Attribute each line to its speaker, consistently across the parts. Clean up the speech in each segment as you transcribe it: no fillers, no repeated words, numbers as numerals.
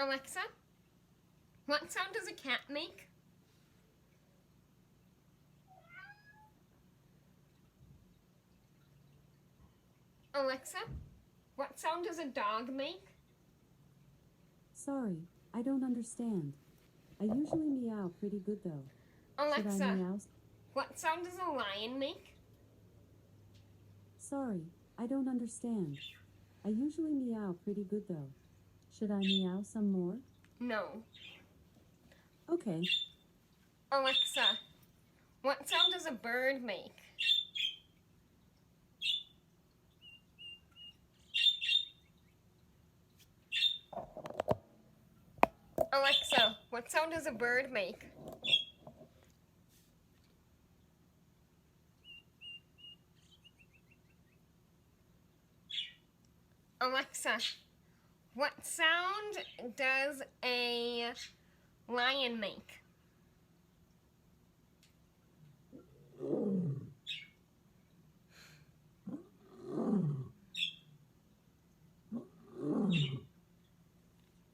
Speaker 1: Alexa, what sound does a cat make? Alexa, what sound does a dog make?
Speaker 2: Sorry, I don't understand. I usually meow pretty good though. Should I
Speaker 1: Alexa,
Speaker 2: meow?
Speaker 1: what sound does a lion make?
Speaker 2: Sorry, I don't understand. I usually meow pretty good though. Should I meow some more?
Speaker 1: No.
Speaker 2: Okay.
Speaker 1: Alexa, what sound does a bird make? Alexa, what sound does a bird make? Alexa, what sound does a lion make?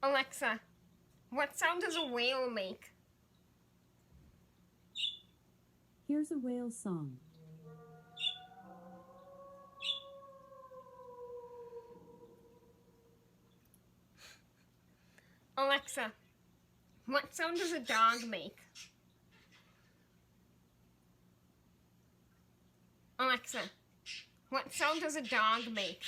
Speaker 1: Alexa, what sound does a whale make?
Speaker 2: Here's a whale song.
Speaker 1: Alexa, what sound does a dog make? Alexa, what sound does a dog make?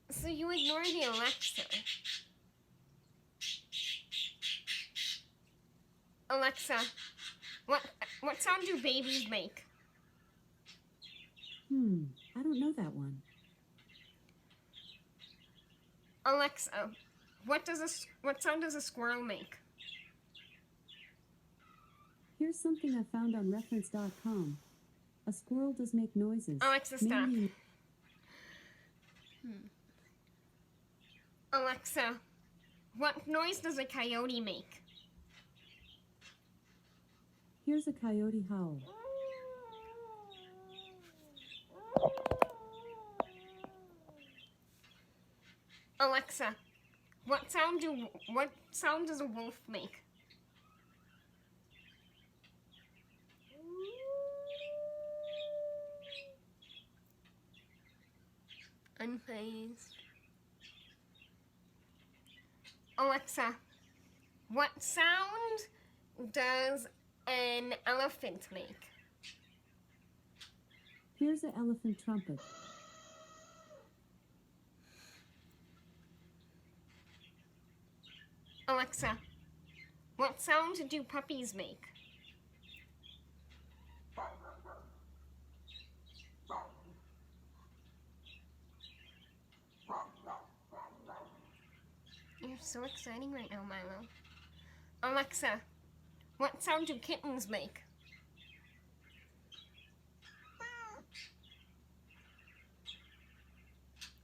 Speaker 1: So you ignore the Alexa. Alexa, what sound do babies make?
Speaker 2: I don't know that one.
Speaker 1: Alexa, what sound does a squirrel make?
Speaker 2: Here's something I found on reference.com. A squirrel does make noises.
Speaker 1: Alexa, stop.
Speaker 2: Mainly-
Speaker 1: Alexa, what noise does a coyote make?
Speaker 2: Here's a coyote howl.
Speaker 1: Alexa, what sound does a wolf make? Unfazed. Alexa, what sound does an elephant make?
Speaker 2: Here's an elephant trumpet.
Speaker 1: Alexa, what sound do puppies make? You're so exciting right now, Milo. Alexa, what sound do kittens make?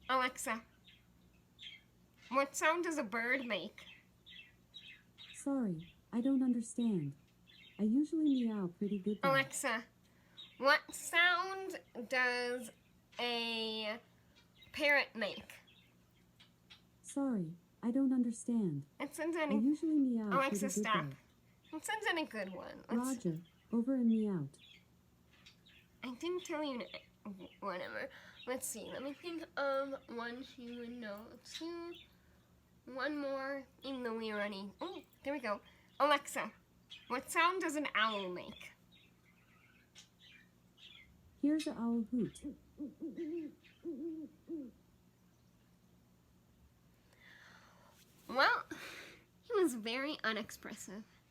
Speaker 1: Alexa, what sound does a bird make?
Speaker 2: Sorry, I don't understand. I usually meow pretty good though.
Speaker 1: Alexa, what sound does a parrot make?
Speaker 2: Sorry, I don't understand.
Speaker 1: It sends
Speaker 2: I
Speaker 1: in a,
Speaker 2: usually meow
Speaker 1: Alexa,
Speaker 2: pretty good
Speaker 1: stop.
Speaker 2: though.
Speaker 1: It sends in a good one.
Speaker 2: Roger, over and me out.
Speaker 1: I didn't tell you, whatever. Let's see, let me think of one you would know. One more, even though we already, oh, there we go. Alexa, what sound does an owl make?
Speaker 2: Here's an owl hoot.
Speaker 1: Well, he was very unexpressive.